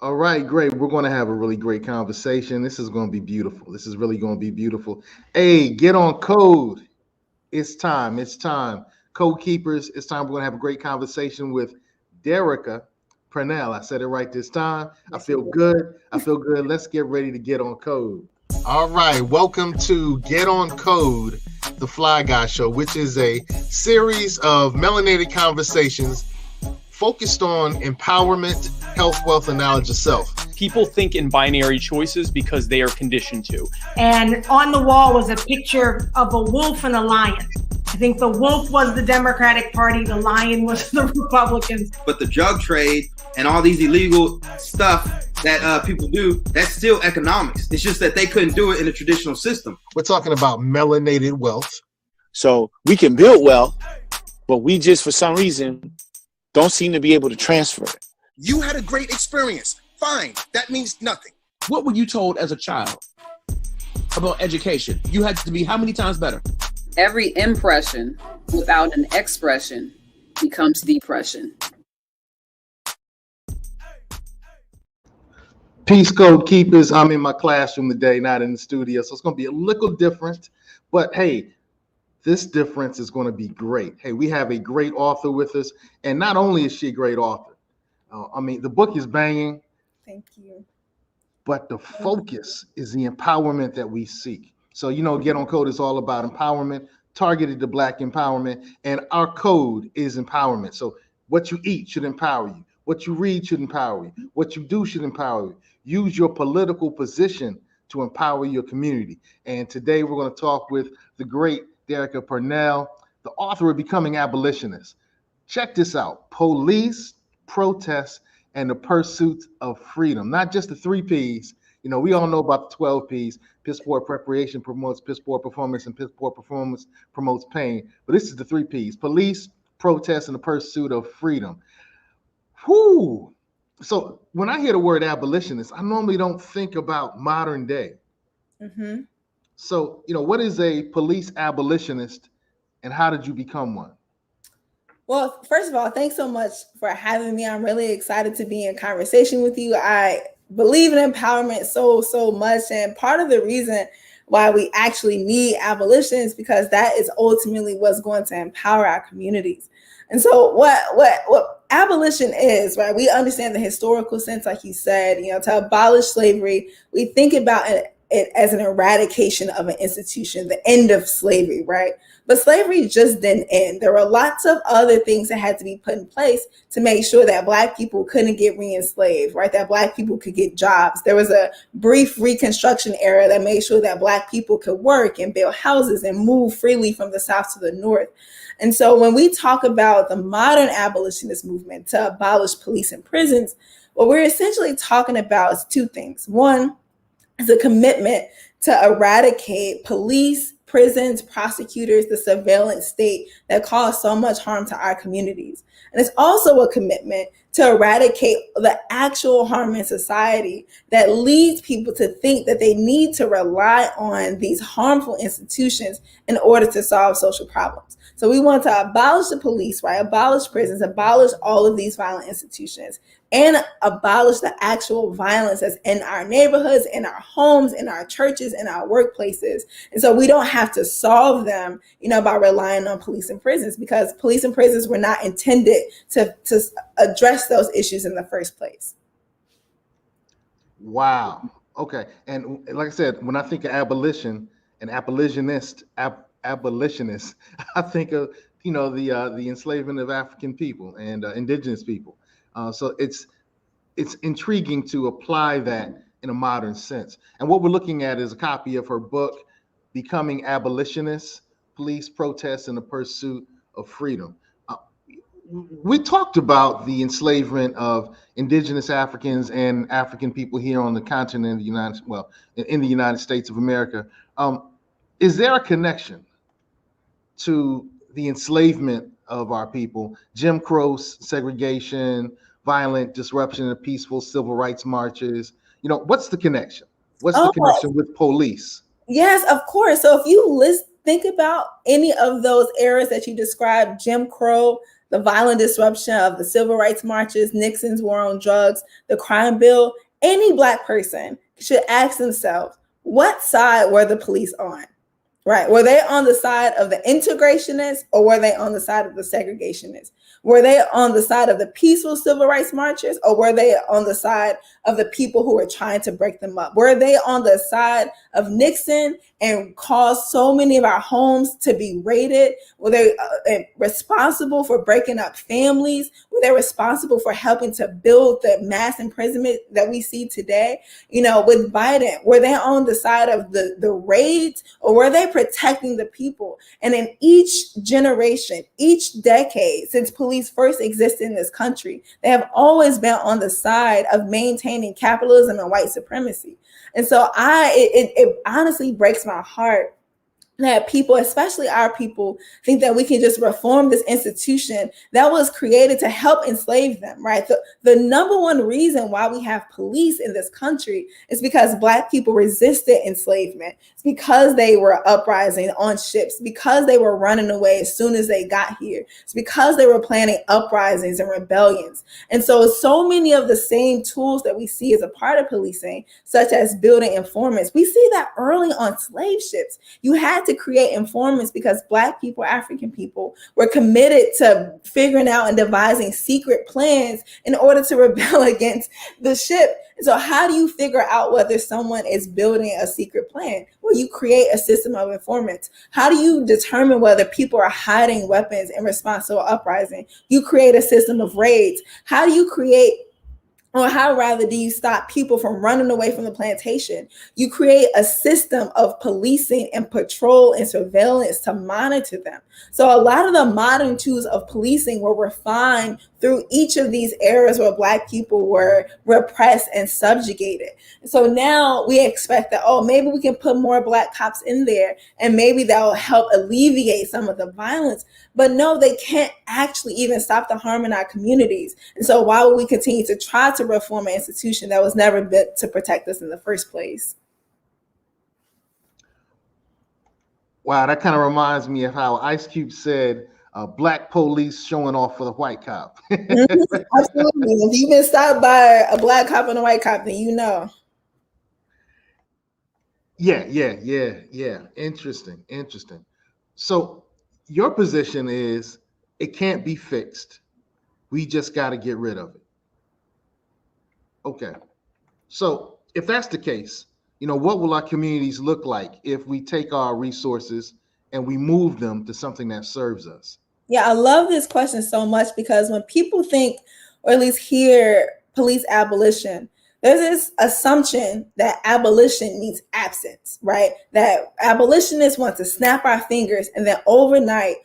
All right, great. We're going to have a really great conversation. This is going to be beautiful. This is really going to be beautiful. Hey, get on code. It's time. It's time. Code keepers, it's time. We're going to have a great conversation with Derecka Purnell. I said it right this time. I Yes, you feel did. good. I feel good. Let's get ready to get on code. All right. Welcome to Get on Code, the Fly Guy Show, which is a series of melanated conversations focused on empowerment, health, wealth, and knowledge of self. People think in binary choices because they are conditioned to. And on the wall was a picture of a wolf and a lion. I think the wolf was the Democratic Party, the lion was the Republicans. But the drug trade and all these illegal stuff that people do, that's still economics. It's just that they couldn't do it in a traditional system. We're talking about melanated wealth. So we can build wealth, but we just, for some reason, don't seem to be able to transfer it. You had a great experience. Fine. That means nothing. What were you told as a child about education? You had to be how many times better? Every impression without an expression becomes depression. Peace Code Keepers. I'm in my classroom today, not in the studio. So it's going to be a little different. But hey, this difference is going to be great. Hey, we have a great author with us. And not only is she a great author, the book is banging. Thank you. But the focus is the empowerment that we seek. So, Get on Code is all about empowerment, targeted to Black empowerment. And our code is empowerment. So what you eat should empower you. What you read should empower you. What you do should empower you. Use your political position to empower your community. And today we're going to talk with the great Derecka Purnell, the author of Becoming Abolitionist. Check this out: police, protests, and the pursuit of freedom. Not just the 3 Ps. We all know about the 12 Ps. Piss poor preparation promotes piss poor performance, and piss poor performance promotes pain. But this is the 3 Ps: police, protests, and the pursuit of freedom. Whoo! So when I hear the word abolitionist, I normally don't think about modern day. Mm-hmm. So, what is a police abolitionist and how did you become one? Well, first of all, thanks so much for having me. I'm really excited to be in conversation with you. I believe in empowerment so much. And part of the reason why we actually need abolition is because that is ultimately what's going to empower our communities. And so what abolition is, right? We understand the historical sense, like you said, to abolish slavery, we think about it as an eradication of an institution, the end of slavery, right? But slavery just didn't end. There were lots of other things that had to be put in place to make sure that Black people couldn't get re-enslaved, right? That Black people could get jobs. There was a brief Reconstruction era that made sure that Black people could work and build houses and move freely from the South to the North. And so when we talk about the modern abolitionist movement to abolish police and prisons, what we're essentially talking about is 2 things. One is a commitment to eradicate police, prisons, prosecutors, the surveillance state that cause so much harm to our communities. And it's also a commitment to eradicate the actual harm in society that leads people to think that they need to rely on these harmful institutions in order to solve social problems. So we want to abolish the police, right? Abolish prisons, abolish all of these violent institutions, and abolish the actual violence that's in our neighborhoods, in our homes, in our churches, in our workplaces. And so we don't have to solve them, by relying on police and prisons, because police and prisons were not intended to address those issues in the first place. Wow. Okay. And like I said, when I think of abolition, an abolitionist, I think of, the enslavement of African people and indigenous people. So it's intriguing to apply that in a modern sense. And what we're looking at is a copy of her book, Becoming Abolitionist: Police, Protests, and the Pursuit of Freedom. We talked about the enslavement of indigenous Africans and African people here on the continent of in the United States of America. Is there a connection to the enslavement of our people, Jim Crow segregation, violent disruption of peaceful civil rights marches? What's the connection? What's the connection with police? Yes, of course. So if you think about any of those eras that you described, Jim Crow, the violent disruption of the civil rights marches, Nixon's war on drugs, the crime bill, any Black person should ask themselves, what side were the police on? Right? Were they on the side of the integrationists or were they on the side of the segregationists? Were they on the side of the peaceful civil rights marchers or were they on the side of the people who were trying to break them up? Were they on the side of Nixon and caused so many of our homes to be raided? Were they responsible for breaking up families? Were they responsible for helping to build the mass imprisonment that we see today? You know, with Biden, were they on the side of the raids or were they protecting the people? And in each generation, each decade since police first existed in this country, they have always been on the side of maintaining capitalism and white supremacy. And so it honestly breaks my heart that people, especially our people, think that we can just reform this institution that was created to help enslave them, right? The number one reason why we have police in this country is because Black people resisted enslavement. It's because they were uprising on ships, because they were running away as soon as they got here. It's because they were planning uprisings and rebellions. And so many of the same tools that we see as a part of policing, such as building informants, we see that early on slave ships. You had to create informants because Black people, African people, were committed to figuring out and devising secret plans in order to rebel against the ship. So how do you figure out whether someone is building a secret plan? Well, you create a system of informants. How do you determine whether people are hiding weapons in response to an uprising? You create a system of raids. How do you create, or how rather do you stop people from running away from the plantation? You create a system of policing and patrol and surveillance to monitor them. So a lot of the modern tools of policing were refined through each of these eras where Black people were repressed and subjugated. So now we expect that, oh, maybe we can put more Black cops in there and maybe that will help alleviate some of the violence. But no, they can't actually even stop the harm in our communities. And so why would we continue to try to reform an institution that was never built to protect us in the first place? Wow, that kind of reminds me of how Ice Cube said, Black police showing off for the white cop. Absolutely. If you've been stopped by a Black cop and a white cop, then you know. Yeah. Interesting. So your position is it can't be fixed. We just got to get rid of it. Okay. So if that's the case, you know, what will our communities look like if we take our resources and we move them to something that serves us? Yeah, I love this question so much because when people think, or at least hear police abolition, there's this assumption that abolition means absence, right? That abolitionists want to snap our fingers and then overnight,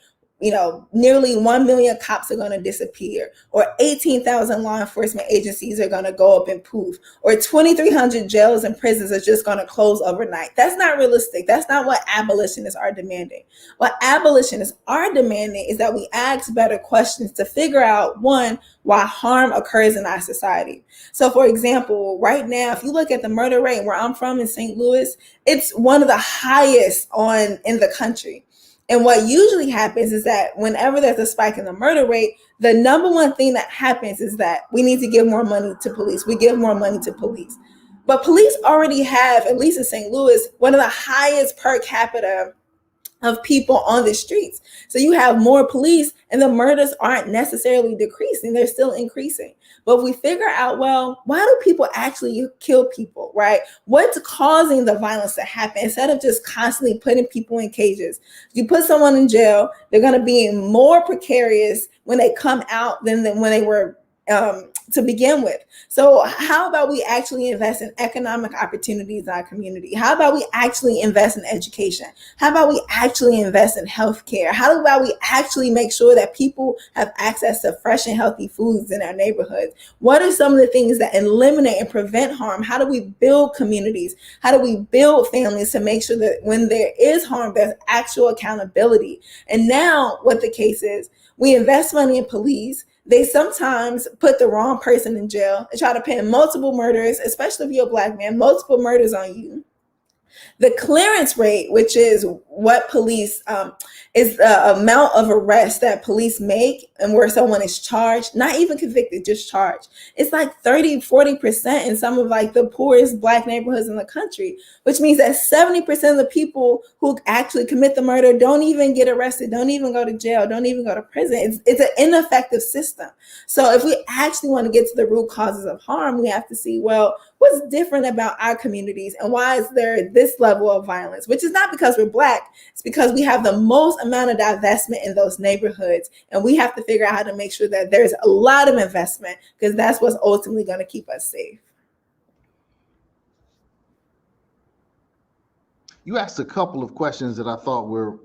you know, nearly 1 million cops are going to disappear, or 18,000 law enforcement agencies are going to go up in poof, or 2,300 jails and prisons are just going to close overnight. That's not realistic. That's not what abolitionists are demanding. What abolitionists are demanding is that we ask better questions to figure out, one, why harm occurs in our society. So for example, right now, if you look at the murder rate where I'm from in St. Louis, it's one of the highest in the country. And what usually happens is that whenever there's a spike in the murder rate, the number one thing that happens is that we need to give more money to police. We give more money to police. But police already have, at least in St. Louis, one of the highest per capita of people on the streets. So you have more police and the murders aren't necessarily decreasing. They're still increasing. But if we figure out, well, why do people actually kill people, right? What's causing the violence to happen? Instead of just constantly putting people in cages, if you put someone in jail, they're going to be more precarious when they come out than when they were to begin with. So how about we actually invest in economic opportunities in our community? How about we actually invest in education? How about we actually invest in healthcare? How about we actually make sure that people have access to fresh and healthy foods in our neighborhoods? What are some of the things that eliminate and prevent harm? How do we build communities? How do we build families to make sure that when there is harm, there's actual accountability? And now what the case is, we invest money in police. They sometimes put the wrong person in jail. They try to pin multiple murders, especially if you're a Black man, multiple murders on you. The clearance rate, which is what police is the amount of arrests that police make and where someone is charged, not even convicted, just charged. It's like 30-40% in some of like the poorest Black neighborhoods in the country, which means that 70% of the people who actually commit the murder don't even get arrested, don't even go to jail, don't even go to prison. It's an ineffective system. So if we actually want to get to the root causes of harm, we have to see, well, what's different about our communities and why is there this level of violence, which is not because we're Black, it's because we have the most amount of divestment in those neighborhoods. And we have to figure out how to make sure that there's a lot of investment because that's what's ultimately going to keep us safe. You asked a couple of questions that I thought were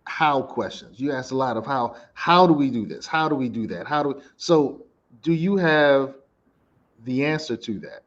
how questions. You asked a lot of how do we do this? How do we do that? So do you have the answer to that?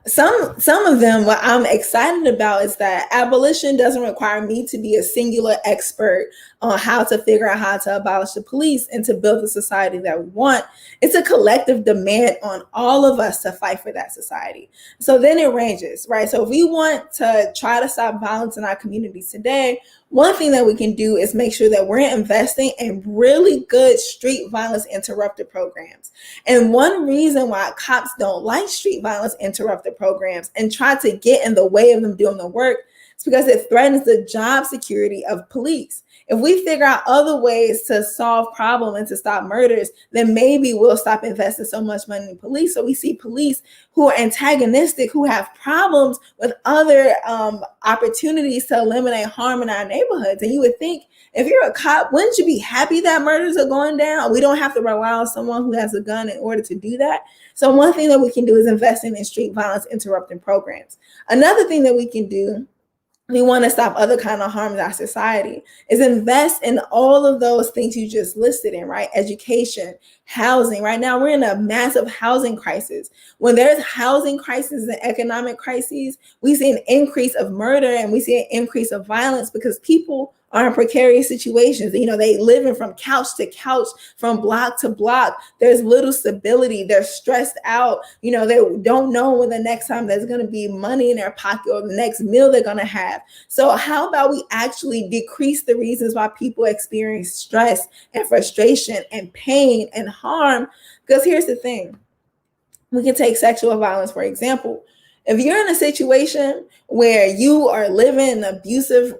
Some of them, what I'm excited about is that abolition doesn't require me to be a singular expert on how to figure out how to abolish the police and to build the society that we want. It's a collective demand on all of us to fight for that society. So then it ranges, right? So if we want to try to stop violence in our communities today, one thing that we can do is make sure that we're investing in really good street violence interrupter programs. And one reason why cops don't like street violence interrupter programs and try to get in the way of them doing the work is because it threatens the job security of police. If we figure out other ways to solve problems and to stop murders, then maybe we'll stop investing so much money in police. So we see police who are antagonistic, who have problems with other opportunities to eliminate harm in our neighborhoods. And you would think, if you're a cop, wouldn't you be happy that murders are going down? We don't have to rely on someone who has a gun in order to do that. So one thing that we can do is investing in street violence interrupting programs. Another thing that we can do, we want to stop other kind of harm in our society, is invest in all of those things you just listed in, right? Education, housing. Right now, we're in a massive housing crisis. When there's housing crisis and economic crises, we see an increase of murder and we see an increase of violence because people are in precarious situations. You know, they living from couch to couch, from block to block. There's little stability. They're stressed out. You know, they don't know when the next time there's going to be money in their pocket or the next meal they're going to have. So how about we actually decrease the reasons why people experience stress and frustration and pain and harm? Because here's the thing. We can take sexual violence, for example. If you're in a situation where you are living in an abusive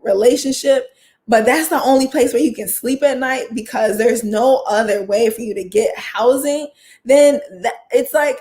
relationship, but that's the only place where you can sleep at night because there's no other way for you to get housing, then it's like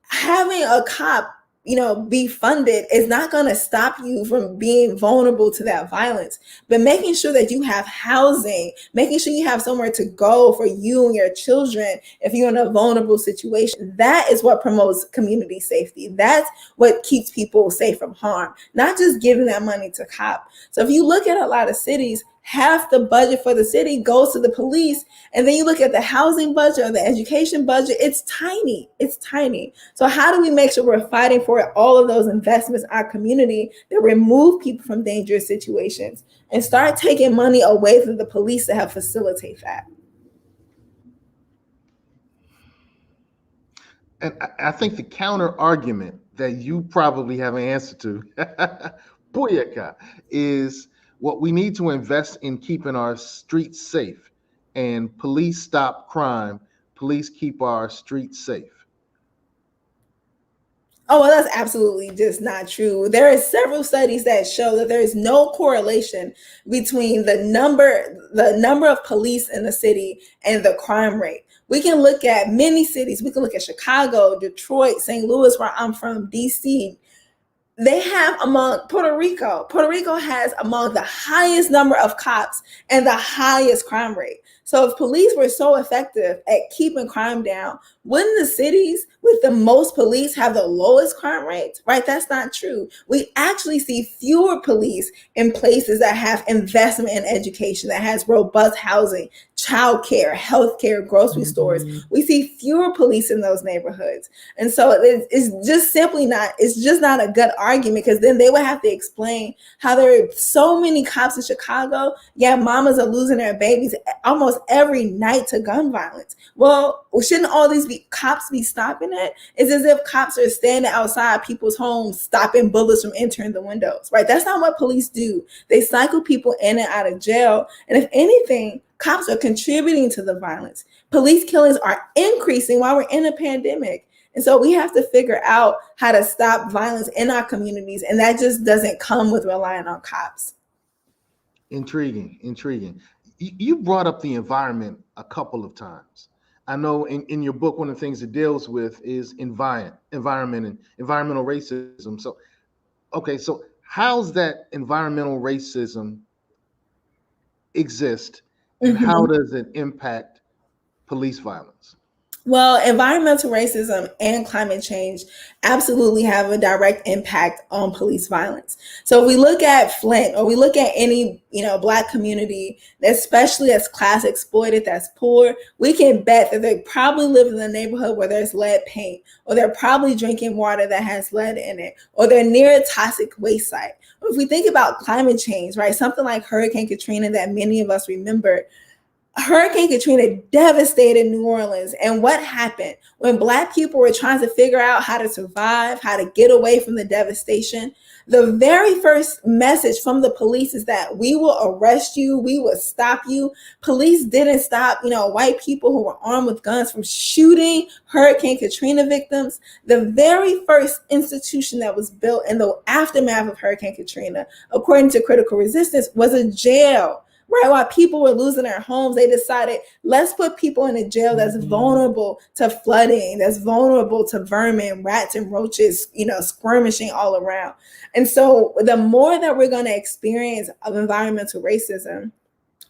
having a cop, you know, be funded is not going to stop you from being vulnerable to that violence. But making sure that you have housing, making sure you have somewhere to go for you and your children if you're in a vulnerable situation, that is what promotes community safety. That's what keeps people safe from harm, not just giving that money to cop. So if you look at a lot of cities, half the budget for the city goes to the police. And then you look at the housing budget or the education budget, it's tiny. It's tiny. So how do we make sure we're fighting for all of those investments in our community that remove people from dangerous situations and start taking money away from the police to help facilitate that? And I think the counter argument that you probably have an answer to, booyaka, is what we need to invest in keeping our streets safe, and police stop crime. Police keep our streets safe. Oh, well, that's absolutely just not true. There are several studies that show that there is no correlation between the number of police in the city and the crime rate. We can look at many cities. We can look at Chicago, Detroit, St. Louis, where I'm from, DC. They have among Puerto Rico has among the highest number of cops and the highest crime rate. So if police were so effective at keeping crime down, wouldn't the cities with the most police have the lowest crime rates? Right? That's not true. We actually see fewer police in places that have investment in education, that has robust housing, childcare, healthcare, grocery stores. We see fewer police in those neighborhoods. And so it's just simply not, it's just not a good argument, because then they would have to explain how there are so many cops in Chicago, yet mamas are losing their babies almost every night to gun violence. Well, shouldn't all these cops be stopping it? It's as if cops are standing outside people's homes, stopping bullets from entering the windows, right? That's not what police do. They cycle people in and out of jail. And if anything, cops are contributing to the violence. Police killings are increasing while we're in a pandemic. And so we have to figure out how to stop violence in our communities. And that just doesn't come with relying on cops. Intriguing. You brought up the environment a couple of times. I know in your book, one of the things it deals with is environment and environmental racism. So, okay, so how's that environmental racism exist, and how does it impact police violence? Well, environmental racism and climate change absolutely have a direct impact on police violence. So if we look at Flint, or we look at any, Black community, especially that's class exploited, that's poor, we can bet that they probably live in a neighborhood where there's lead paint, or they're probably drinking water that has lead in it, or they're near a toxic waste site. If we think about climate change, right, something like Hurricane Katrina that many of us remember, Hurricane Katrina devastated New Orleans. And what happened when Black people were trying to figure out how to survive, how to get away from the devastation? The very first message from the police is that we will arrest you, we will stop you. Police didn't stop, white people who were armed with guns from shooting Hurricane Katrina victims. The very first institution that was built in the aftermath of Hurricane Katrina, according to Critical Resistance, was a jail. Right, while people were losing their homes, they decided, let's put people in a jail that's vulnerable to flooding, that's vulnerable to vermin, rats and roaches, skirmishing all around. And so the more that we're going to experience of environmental racism,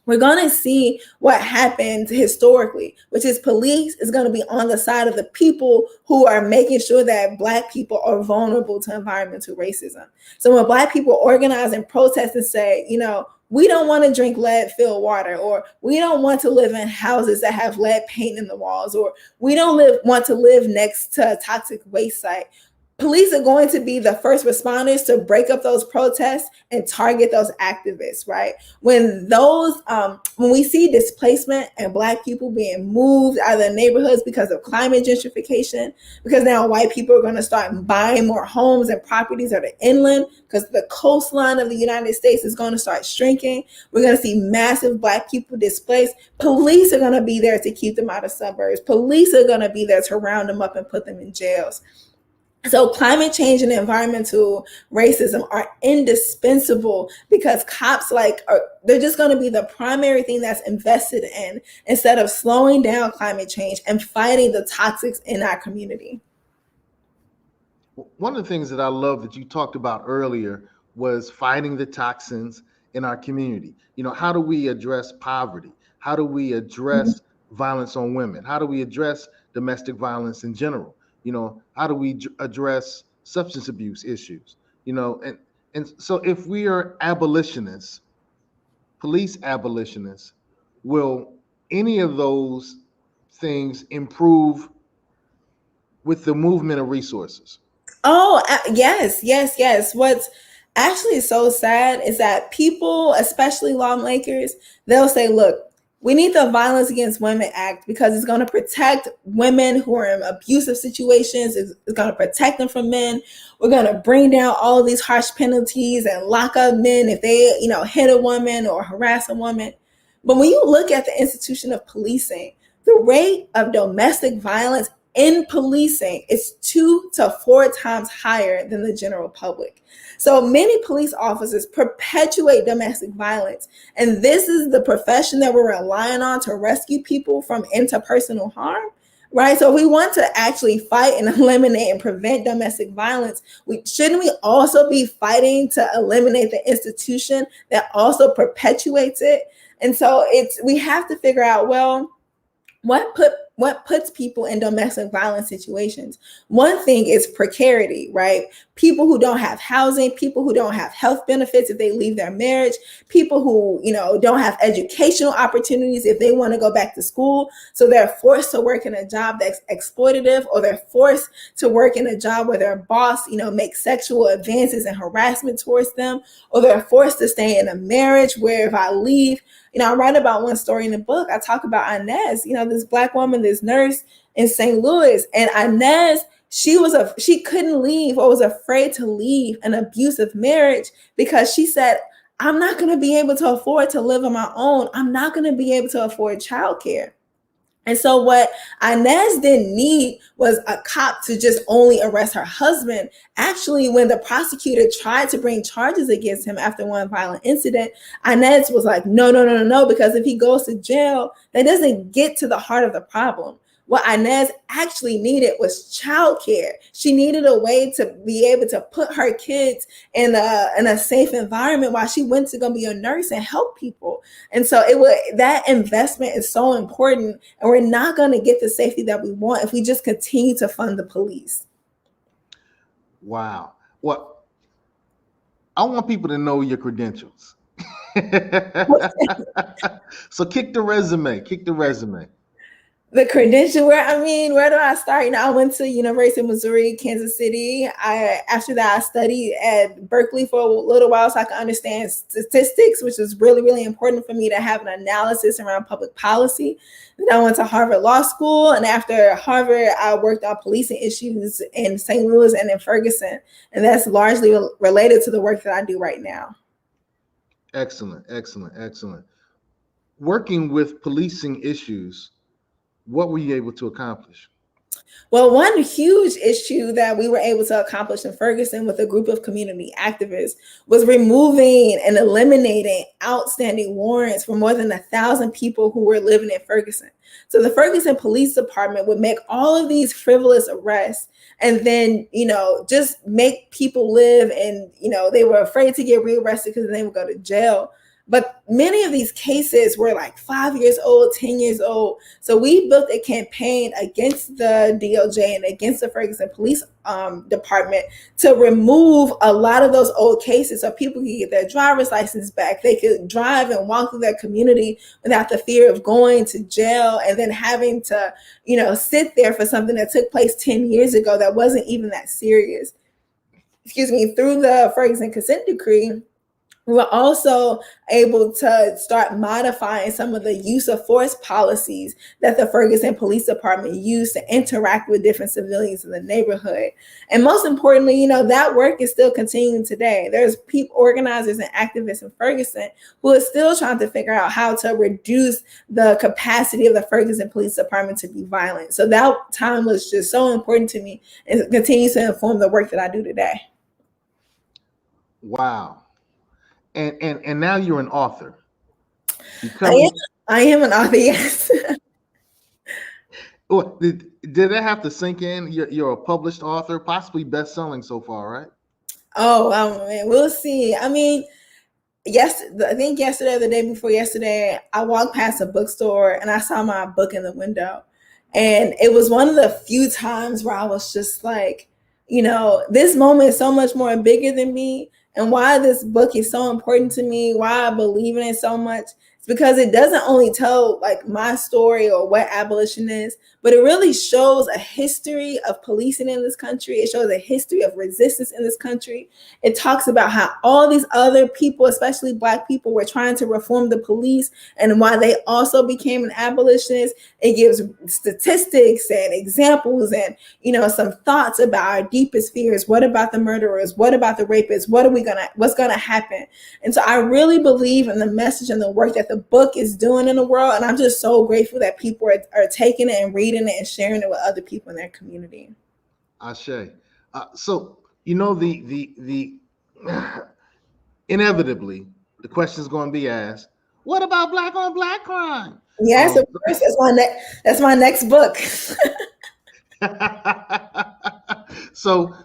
we're going to see what happened historically, which is police is going to be on the side of the people who are making sure that Black people are vulnerable to environmental racism. So when Black people organize and protest and say, we don't want to drink lead-filled water, or we don't want to live in houses that have lead paint in the walls, or we don't want to live next to a toxic waste site, police are going to be the first responders to break up those protests and target those activists, right? When we see displacement and Black people being moved out of their neighborhoods because of climate gentrification, because now white people are going to start buying more homes and properties that are inland, because the coastline of the United States is going to start shrinking. We're going to see massive Black people displaced. Police are going to be there to keep them out of suburbs. Police are going to be there to round them up and put them in jails. So climate change and environmental racism are indispensable, because cops they're just going to be the primary thing that's invested in, instead of slowing down climate change and fighting the toxics in our community. One of the things that I love that you talked about earlier was fighting the toxins in our community. How do we address poverty? How do we address violence on women? How do we address domestic violence in general? How do we address substance abuse issues? And so if we are abolitionists, police abolitionists, will any of those things improve with the movement of resources? Oh, yes. What's actually so sad is that people, especially lawmakers, they'll say, look, we need the Violence Against Women Act because it's going to protect women who are in abusive situations. It's going to protect them from men. We're going to bring down all of these harsh penalties and lock up men if they, hit a woman or harass a woman. But when you look at the institution of policing, the rate of domestic violence in policing is 2 to 4 times higher than the general public. So many police officers perpetuate domestic violence. And this is the profession that we're relying on to rescue people from interpersonal harm, right? So if we want to actually fight and eliminate and prevent domestic violence, shouldn't we also be fighting to eliminate the institution that also perpetuates it? And so we have to figure out, well, what put puts people in domestic violence situations. One thing is precarity, right? People who don't have housing, people who don't have health benefits if they leave their marriage, people who, don't have educational opportunities if they want to go back to school. So they're forced to work in a job that's exploitative, or they're forced to work in a job where their boss, makes sexual advances and harassment towards them, or they're forced to stay in a marriage where if I leave, I write about one story in the book. I talk about Inez, this Black woman, this nurse in St. Louis. And Inez, she couldn't leave, or was afraid to leave an abusive marriage, because she said, I'm not going to be able to afford to live on my own. I'm not going to be able to afford childcare. And so what Inez didn't need was a cop to just only arrest her husband. Actually, when the prosecutor tried to bring charges against him after one violent incident, Inez was like, no, because if he goes to jail, that doesn't get to the heart of the problem. What Inez actually needed was childcare. She needed a way to be able to put her kids in a safe environment while she went to go be a nurse and help people. And so that investment is so important, and we're not going to get the safety that we want if we just continue to fund the police. Wow. Well, I want people to know your credentials. So kick the resume. The credential, where do I start? I went to University of Missouri, Kansas City. After that, I studied at Berkeley for a little while so I could understand statistics, which is really, really important for me to have an analysis around public policy. Then I went to Harvard Law School, and after Harvard, I worked on policing issues in St. Louis and in Ferguson, and that's largely related to the work that I do right now. Excellent. Working with policing issues, what were you able to accomplish? Well, one huge issue that we were able to accomplish in Ferguson with a group of community activists was removing and eliminating outstanding warrants for more than 1,000 people who were living in Ferguson. So the Ferguson Police Department would make all of these frivolous arrests and then, just make people live, and, they were afraid to get rearrested because they would go to jail. But many of these cases were like 5 years old, 10 years old. So we built a campaign against the DOJ and against the Ferguson Police Department to remove a lot of those old cases so people could get their driver's license back. They could drive and walk through their community without the fear of going to jail and then having to, sit there for something that took place 10 years ago that wasn't even that serious. Through the Ferguson consent decree, we were also able to start modifying some of the use of force policies that the Ferguson Police Department used to interact with different civilians in the neighborhood. And most importantly, that work is still continuing today. There's people, organizers and activists in Ferguson who are still trying to figure out how to reduce the capacity of the Ferguson Police Department to be violent. So that time was just so important to me, and it continues to inform the work that I do today. Wow. And now you're an author. I am an author, yes. Did that have to sink in? You're a published author, possibly best-selling so far, right? Oh, man, we'll see. I think yesterday or the day before yesterday, I walked past a bookstore and I saw my book in the window. And it was one of the few times where I was just like, this moment is so much more bigger than me. And why this book is so important to me, why I believe in it so much, it's because it doesn't only tell like my story or what abolition is, but it really shows a history of policing in this country. It shows a history of resistance in this country. It talks about how all these other people, especially Black people, were trying to reform the police and why they also became an abolitionist. It gives statistics and examples and, some thoughts about our deepest fears. What about the murderers? What about the rapists? What's gonna happen? And so I really believe in the message and the work that the book is doing in the world. And I'm just so grateful that people are taking it and reading it and sharing it with other people in their community. Ashe. So, the inevitably, the question is going to be asked, what about Black on Black crime? Yes, of course. That's my next book. So,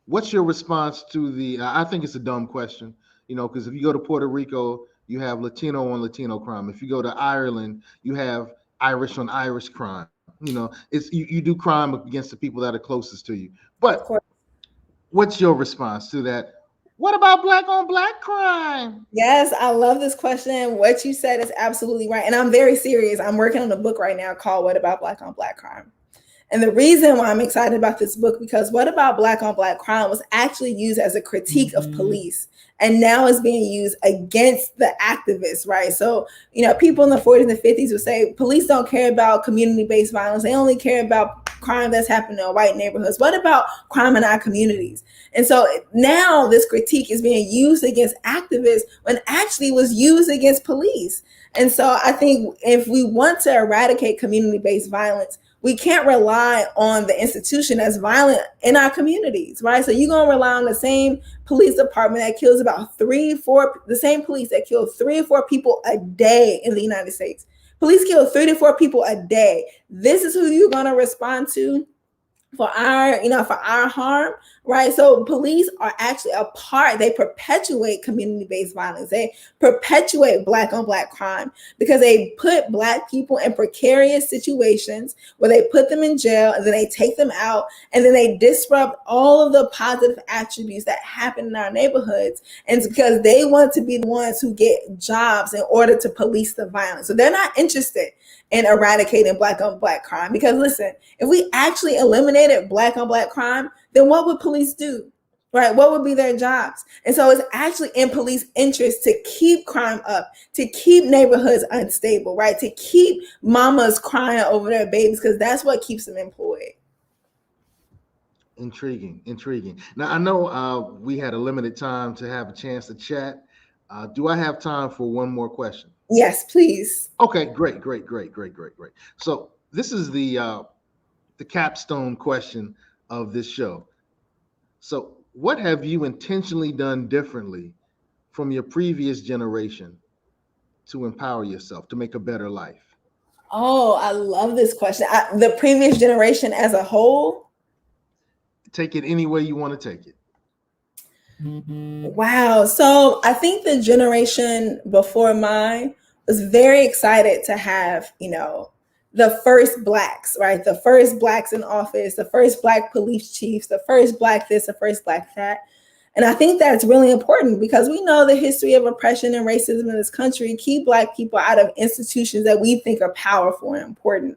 what's your response to I think it's a dumb question, because if you go to Puerto Rico, you have Latino on Latino crime. If you go to Ireland, you have Irish on Irish crime. You know, it's you do crime against the people that are closest to you. But what's your response to that? What about black on black crime? Yes, I love this question. What you said is absolutely right. And I'm very serious. I'm working on a book right now called What About Black on Black Crime? And the reason why I'm excited about this book, because What About Black on Black Crime was actually used as a critique of police. And now it's being used against the activists, right? So, you know, people in the 40s and the 50s would say, police don't care about community-based violence. They only care about crime that's happening in white neighborhoods. What about crime in our communities? And so now this critique is being used against activists when actually was used against police. And so I think if we want to eradicate community-based violence, we can't rely on the institution that's violent in our communities, right? So you're going to rely on the same police department that kills about the same police that kill 3 or 4 people a day in the United States. Police kill 3 to 4 people a day. This is who you're going to respond to for our harm, right? So police are actually a part, they perpetuate community-based violence. They perpetuate black on black crime because they put black people in precarious situations where they put them in jail and then they take them out and then they disrupt all of the positive attributes that happen in our neighborhoods. And it's because they want to be the ones who get jobs in order to police the violence. So they're not interested in eradicating black on black crime. Because listen, if we actually eliminated black on black crime, then what would police do? Right? What would be their jobs? And so it's actually in police interest to keep crime up, to keep neighborhoods unstable, right? To keep mamas crying over their babies, because that's what keeps them employed. Intriguing. Now, I know we had a limited time to have a chance to chat. Do I have time for one more question? Yes, please. Okay, great. So this is the capstone question of this show. So what have you intentionally done differently from your previous generation to empower yourself, to make a better life? Oh, I love this question. The previous generation as a whole? Take it any way you want to take it. Wow. So I think the generation before mine was very excited to have, the first blacks, right? The first blacks in office, the first black police chiefs, the first black this, the first black that. And I think that's really important because we know the history of oppression and racism in this country keep black people out of institutions that we think are powerful and important.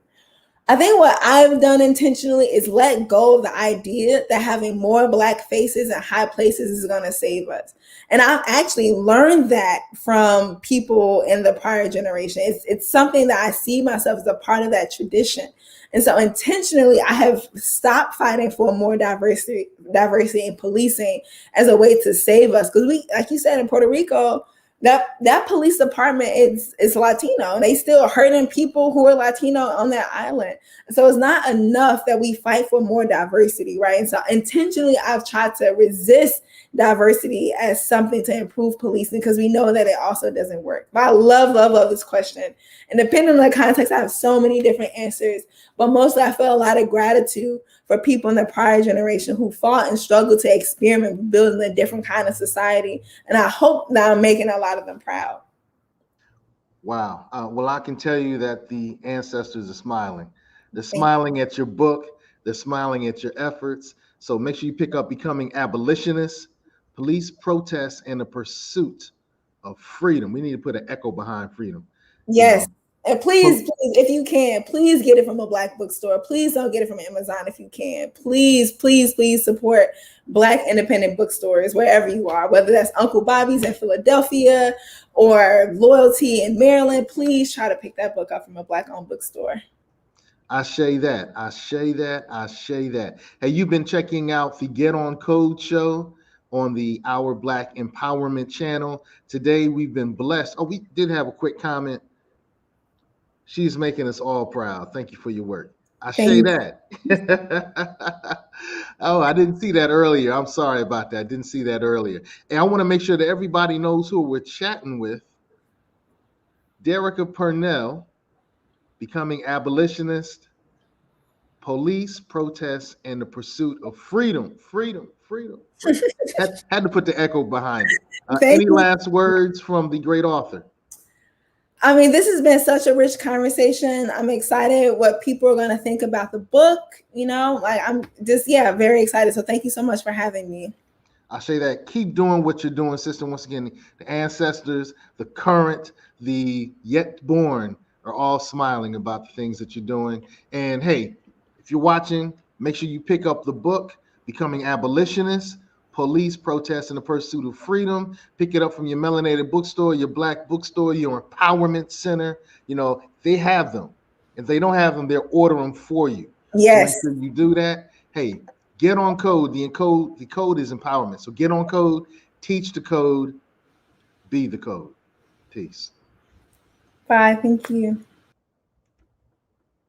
I think what I've done intentionally is let go of the idea that having more black faces in high places is going to save us. And I've actually learned that from people in the prior generation. It's something that I see myself as a part of that tradition. And so intentionally, I have stopped fighting for more diversity in policing as a way to save us. Because we, like you said, in Puerto Rico, that police department is Latino, and they still hurting people who are Latino on that island. So it's not enough that we fight for more diversity, right? And so intentionally, I've tried to resist diversity as something to improve policing because we know that it also doesn't work. But I love this question. And depending on the context, I have so many different answers, but mostly I feel a lot of gratitude for people in the prior generation who fought and struggled to experiment with building a different kind of society. And I hope that I'm making a lot of them proud. Wow. Well, I can tell you that the ancestors are smiling. They're smiling at your book. They're smiling at your efforts. So make sure you pick up Becoming Abolitionists, Police Protests, and the Pursuit of Freedom. We need to put an echo behind freedom. Yes. And please, if you can, please get it from a black bookstore. Please don't get it from Amazon if you can. Please support black independent bookstores wherever you are, whether that's Uncle Bobby's in Philadelphia or Loyalty in Maryland. Please try to pick that book up from a black-owned bookstore. I say that. Hey, you've been checking out the Get On Code show on the Our Black Empowerment channel. Today, we've been blessed. Oh, we did have a quick comment. She's making us all proud. Thank you for your work. I say that. Oh, I didn't see that earlier. I'm sorry about that. Didn't see that earlier. And I want to make sure that everybody knows who we're chatting with. Derecka Purnell, Becoming Abolitionist, police, protests, and the pursuit of freedom. Freedom. Had to put the echo behind it. Any last words from the great author? I mean, this has been such a rich conversation. I'm excited what people are going to think about the book. You know, like I'm just, very excited. So thank you so much for having me. I say that keep doing what you're doing, sister. Once again, the ancestors, the current, the yet born are all smiling about the things that you're doing. And hey, if you're watching, make sure you pick up the book, Becoming Abolitionists, Police, Protests, and the Pursuit of Freedom. Pick it up from your melanated bookstore, your black bookstore, your empowerment center. You know, they have them. If they don't have them, they'll order them for you. Yes. So make sure you do that. Hey, get on code. The code is empowerment. So get on code, teach the code, be the code. Peace. Bye. Thank you.